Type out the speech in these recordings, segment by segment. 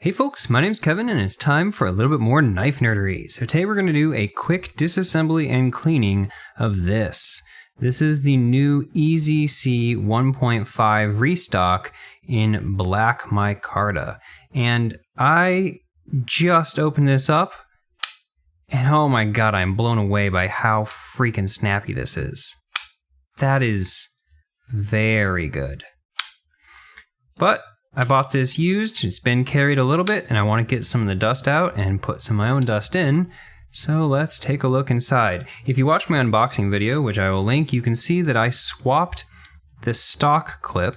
Hey folks, my name's Kevin and it's time for a little bit more knife nerdery. So today we're going to do a quick disassembly and cleaning of this. This is the new EZC 1.5 restock in black micarta. And I just opened this up and oh my god, I'm blown away by how freaking snappy this is. That is very good. But I bought this used, it's been carried a little bit, and I want to get some of the dust out and put some of my own dust in. So let's take a look inside. If you watch my unboxing video, which I will link, you can see that I swapped the stock clip,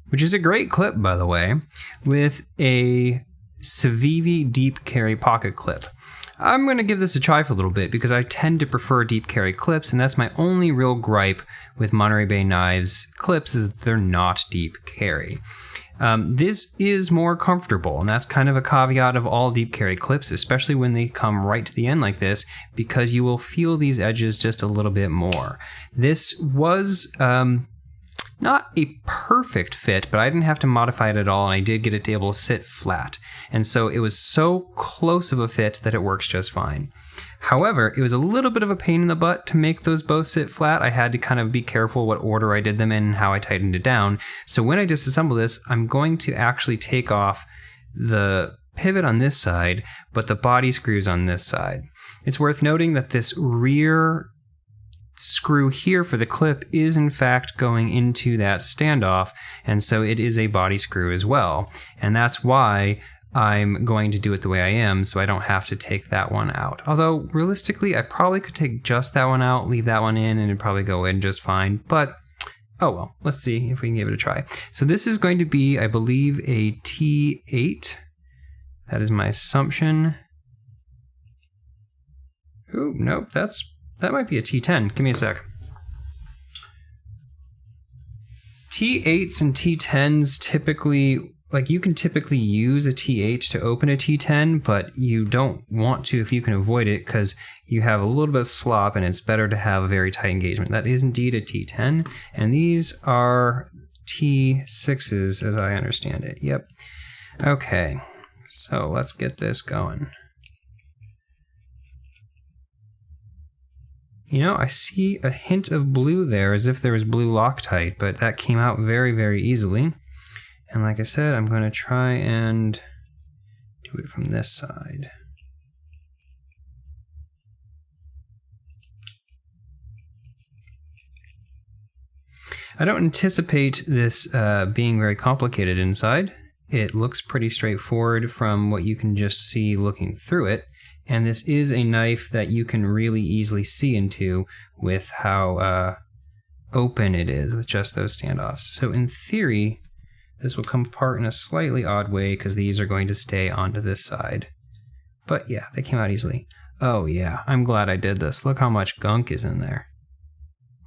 which is a great clip by the way, with a Civivi deep carry pocket clip. I'm going to give this a try for a little bit because I tend to prefer deep carry clips, and that's my only real gripe with Monterey Bay knives clips is that they're not deep carry. This is more comfortable, and that's kind of a caveat of all deep carry clips, especially when they come right to the end like this, because you will feel these edges just a little bit more. This was not a perfect fit, but I didn't have to modify it at all, and I did get it to able to sit flat. And so it was so close of a fit that it works just fine. However, it was a little bit of a pain in the butt to make those both sit flat. I had to kind of be careful what order I did them in and how I tightened it down. So when I disassemble this, I'm going to actually take off the pivot on this side, but the body screws on this side. It's worth noting that this rear screw here for the clip is in fact going into that standoff, and so it is a body screw as well. And that's why I'm going to do it the way I am, so I don't have to take that one out. Although, realistically, I probably could take just that one out, leave that one in, and it'd probably go in just fine. But, oh well, let's see if we can give it a try. So this is going to be, I believe, a T8. That is my assumption. Ooh, nope, that might be a T10. Give me a sec. T8s and T10s typically, like you can typically use a T8 to open a T10, but you don't want to if you can avoid it because you have a little bit of slop and it's better to have a very tight engagement. That is indeed a T10, and these are T6s as I understand it. Yep. Okay, so let's get this going. You know, I see a hint of blue there as if there was blue Loctite, but that came out very, very easily. And like I said, I'm going to try and do it from this side. I don't anticipate this being very complicated inside. It looks pretty straightforward from what you can just see looking through it. And this is a knife that you can really easily see into with how open it is with just those standoffs. So in theory, this will come apart in a slightly odd way because these are going to stay onto this side. But yeah, they came out easily. Oh yeah, I'm glad I did this. Look how much gunk is in there.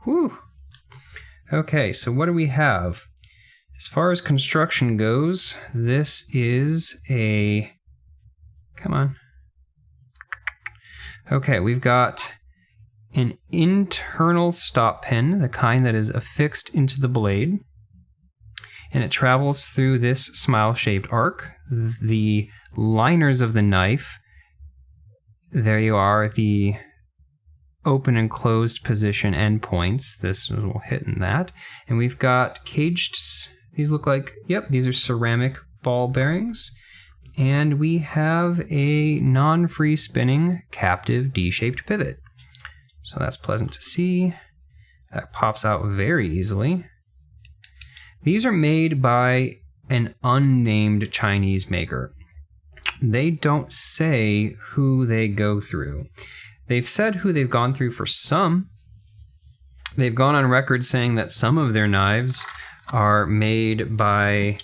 Whew. Okay, so what do we have? As far as construction goes, this is a... Come on. Okay, we've got an internal stop pin, the kind that is affixed into the blade. And it travels through this smile-shaped arc. The liners of the knife, there you are, the open and closed position endpoints. This will hit in that. And we've got caged, these look like, yep, these are ceramic ball bearings. And we have a non-free spinning captive D-shaped pivot. So that's pleasant to see. That pops out very easily. These are made by an unnamed Chinese maker. They don't say who they go through. They've said who they've gone through for some. They've gone on record saying that some of their knives are made by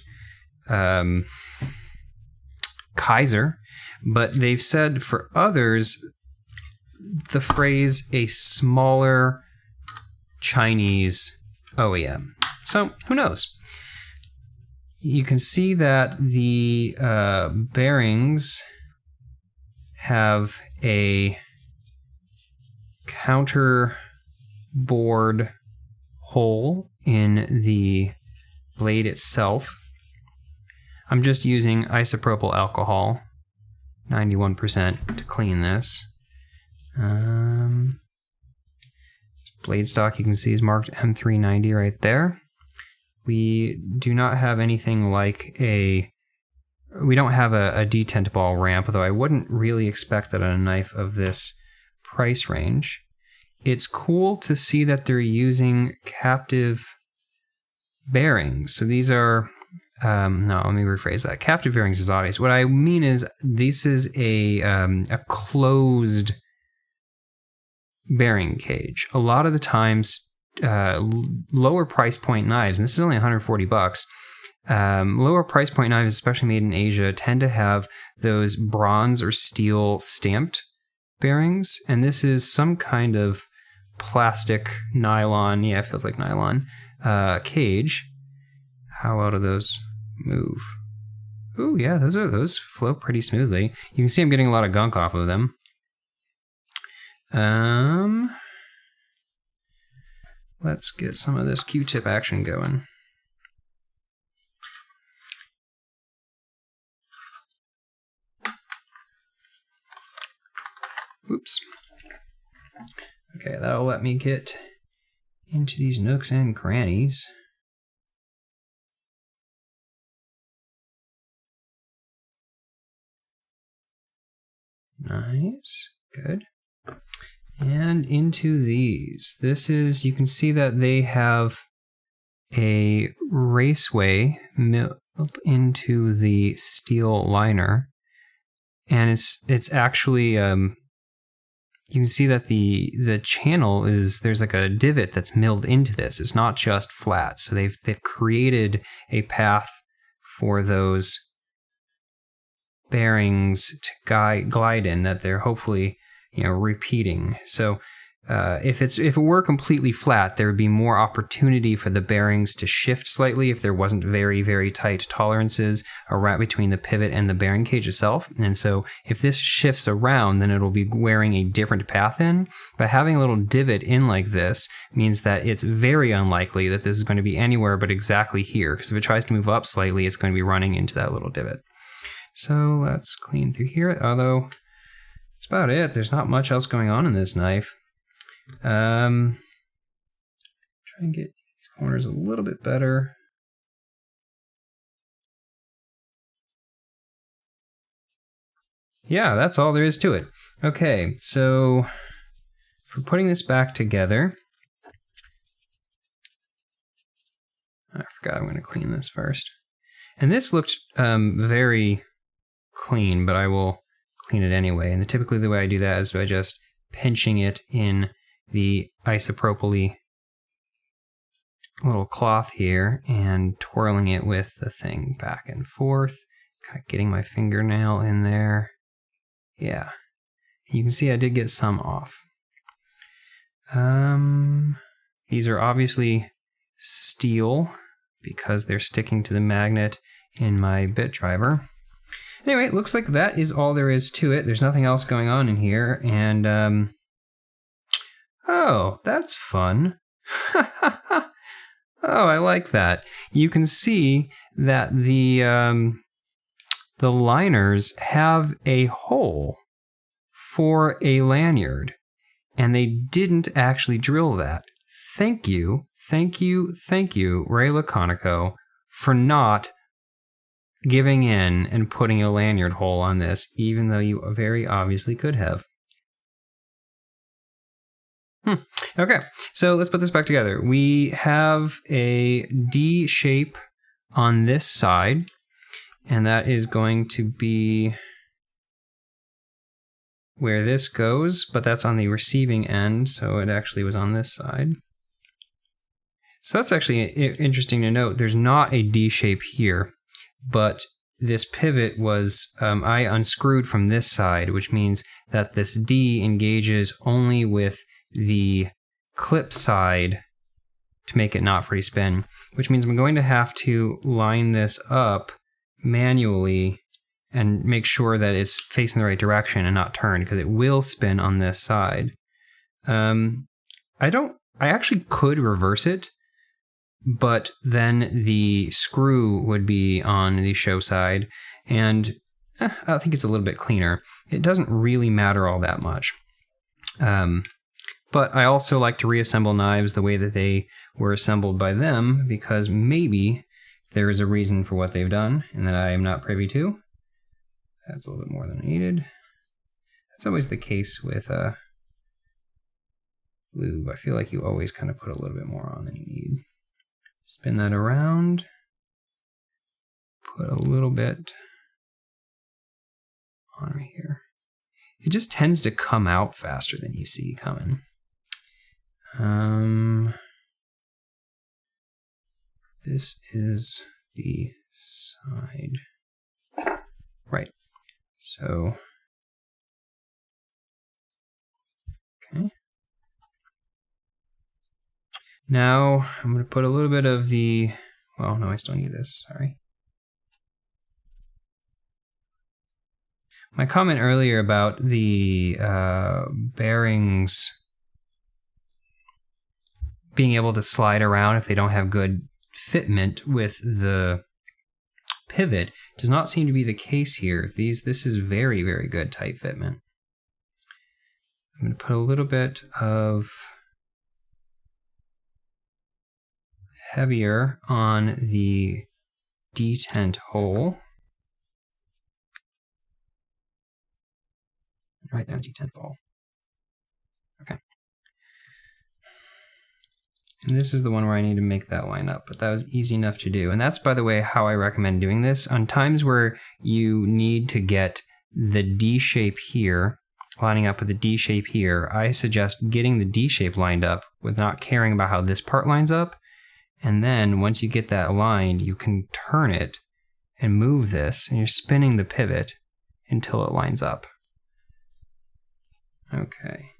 Kaiser, but they've said for others the phrase a smaller Chinese OEM. So who knows? You can see that the bearings have a counter bored hole in the blade itself. I'm just using isopropyl alcohol, 91%, to clean this. Blade stock, you can see, is marked M390 right there. We do not have anything like we don't have a detent ball ramp, although I wouldn't really expect that on a knife of this price range. It's cool to see that they're using captive bearings. So these are, no, let me rephrase that. Captive bearings is obvious. What I mean is this is a closed bearing cage. A lot of the times, lower price point knives, and this is only 140 bucks, lower price point knives, especially made in Asia, tend to have those bronze or steel stamped bearings, and this is some kind of plastic nylon, yeah, it feels like nylon, cage. How well do those move? Ooh, yeah, those flow pretty smoothly. You can see I'm getting a lot of gunk off of them. Let's get some of this Q-tip action going. Oops. Okay, that'll let me get into these nooks and crannies. Nice, good. And into these. This is, you can see that they have a raceway milled into the steel liner. And it's actually, you can see that the channel is, there's like a divot that's milled into this. It's not just flat. So they've created a path for those bearings to glide in that they're hopefully, repeating. So if it were completely flat, there would be more opportunity for the bearings to shift slightly if there wasn't very, very tight tolerances around between the pivot and the bearing cage itself. And so if this shifts around, then it'll be wearing a different path in. But having a little divot in like this means that it's very unlikely that this is going to be anywhere but exactly here, because if it tries to move up slightly, it's going to be running into that little divot. So let's clean through here, although that's about it. There's not much else going on in this knife. Try and get these corners a little bit better. Yeah, that's all there is to it. Okay, so for putting this back together, I forgot I'm going to clean this first. And this looked very clean, but I will clean it anyway. And typically the way I do that is by just pinching it in the isopropyl little cloth here and twirling it with the thing back and forth, kind of getting my fingernail in there. Yeah, you can see I did get some off. These are obviously steel because they're sticking to the magnet in my bit driver. Anyway, it looks like that is all there is to it. There's nothing else going on in here, and oh, that's fun. Oh, I like that. You can see that the liners have a hole for a lanyard, and they didn't actually drill that. Thank you, Ray Laconico, for not giving in and putting a lanyard hole on this, even though you very obviously could have. Okay, so let's put this back together. We have a D shape on this side, and that is going to be where this goes, but that's on the receiving end, so it actually was on this side. So that's actually interesting to note. There's not a D shape here, but this pivot was, I unscrewed from this side, which means that this D engages only with the clip side to make it not free spin, which means I'm going to have to line this up manually and make sure that it's facing the right direction and not turned, because it will spin on this side. I actually could reverse it, but then the screw would be on the show side, and I think it's a little bit cleaner. It doesn't really matter all that much. But I also like to reassemble knives the way that they were assembled by them, because maybe there is a reason for what they've done and that I am not privy to. That's a little bit more than needed. That's always the case with lube. I feel like you always kind of put a little bit more on than you need. Spin that around. Put a little bit on right here. It just tends to come out faster than you see coming. This is the side. Right. So, okay. Now I'm going to put a little bit of the, well, no, I still need this, sorry. My comment earlier about the bearings being able to slide around if they don't have good fitment with the pivot does not seem to be the case here. This is very, very good tight fitment. I'm going to put a little bit of heavier on the detent hole. Right there, detent hole. Okay. And this is the one where I need to make that line up, but that was easy enough to do. And that's, by the way, how I recommend doing this. On times where you need to get the D shape here, lining up with the D shape here, I suggest getting the D shape lined up with not caring about how this part lines up. And then once you get that aligned, you can turn it and move this, and you're spinning the pivot until it lines up. Okay.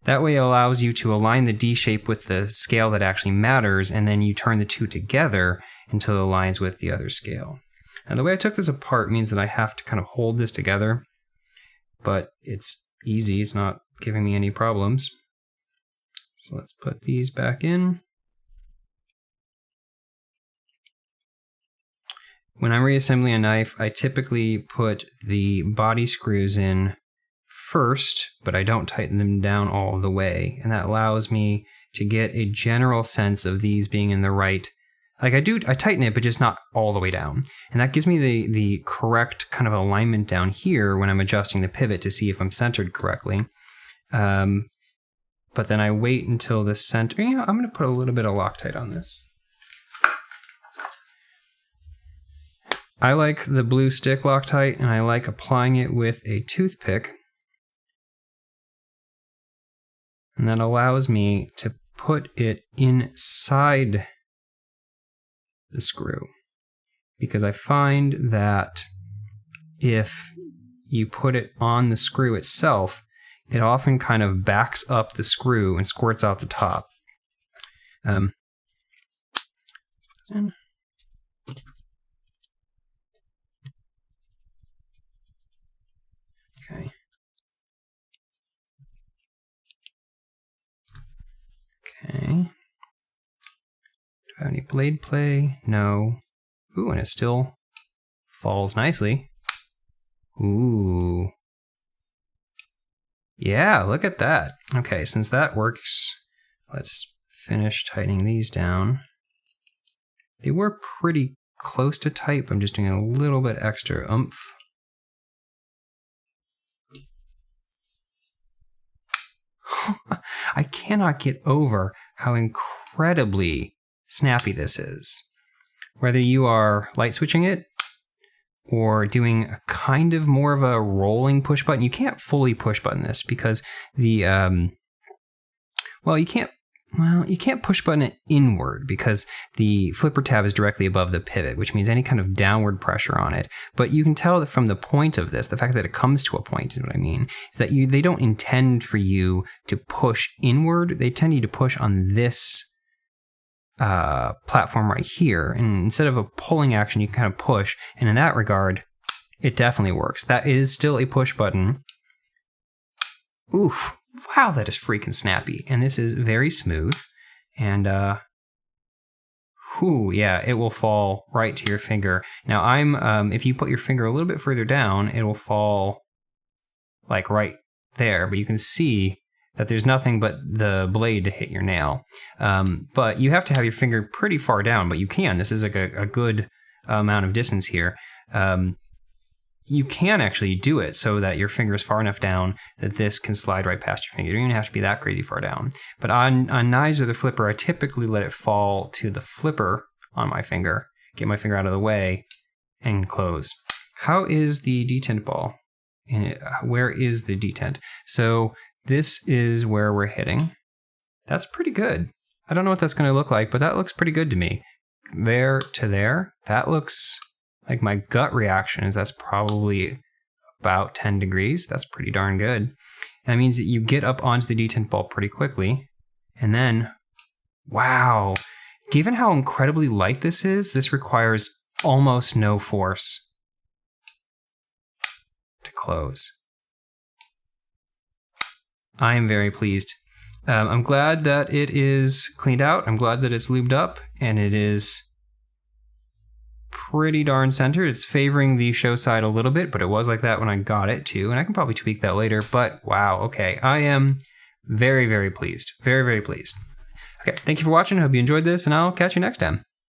That way it allows you to align the D shape with the scale that actually matters, and then you turn the two together until it aligns with the other scale. And the way I took this apart means that I have to kind of hold this together, but it's easy, it's not giving me any problems. So let's put these back in. When I'm reassembling a knife, I typically put the body screws in first, but I don't tighten them down all the way, and that allows me to get a general sense of these being in the right, like I tighten it, but just not all the way down, and that gives me the correct kind of alignment down here when I'm adjusting the pivot to see if I'm centered correctly. But then I wait until the center. You know, I'm going to put a little bit of Loctite on this. I like the blue stick Loctite, and I like applying it with a toothpick. And that allows me to put it inside the screw. Because I find that if you put it on the screw itself, it often kind of backs up the screw and squirts out the top. Okay. Okay. Do I have any blade play? No. Ooh, and it still falls nicely. Ooh. Yeah, look at that. Okay, since that works, let's finish tightening these down. They were pretty close to tight, but I'm just doing a little bit extra oomph. I cannot get over how incredibly snappy this is. Whether you are light switching it or doing a kind of more of a rolling push button, you can't fully push button this because the, you can't push button it inward because the flipper tab is directly above the pivot, which means any kind of downward pressure on it. But you can tell that from the point of this, the fact that it comes to a point, is what I mean, is that they don't intend for you to push inward. They tend you to push on this platform right here. And instead of a pulling action, you can kind of push. And in that regard, it definitely works. That is still a push button. Oof. Wow, that is freaking snappy. And this is very smooth. And Whew, yeah, it will fall right to your finger. Now if you put your finger a little bit further down, it will fall like right there, but you can see that there's nothing but the blade to hit your nail. But you have to have your finger pretty far down, but you can. This is like a good amount of distance here. You can actually do it so that your finger is far enough down that this can slide right past your finger. You don't even have to be that crazy far down. But on knives or the flipper, I typically let it fall to the flipper on my finger, get my finger out of the way, and close. How is the detent ball? Where is the detent? So this is where we're hitting. That's pretty good. I don't know what that's going to look like, but that looks pretty good to me. There to there, that looks like my gut reaction is that's probably about 10 degrees. That's pretty darn good. That means that you get up onto the detent ball pretty quickly. And then, wow, given how incredibly light this is, this requires almost no force to close. I am very pleased. I'm glad that it is cleaned out. I'm glad that it's lubed up, and it is pretty darn centered. It's favoring the show side a little bit, but it was like that when I got it too, and I can probably tweak that later, but wow, okay. I am very, very pleased. Very, very pleased. Okay, thank you for watching. I hope you enjoyed this, and I'll catch you next time.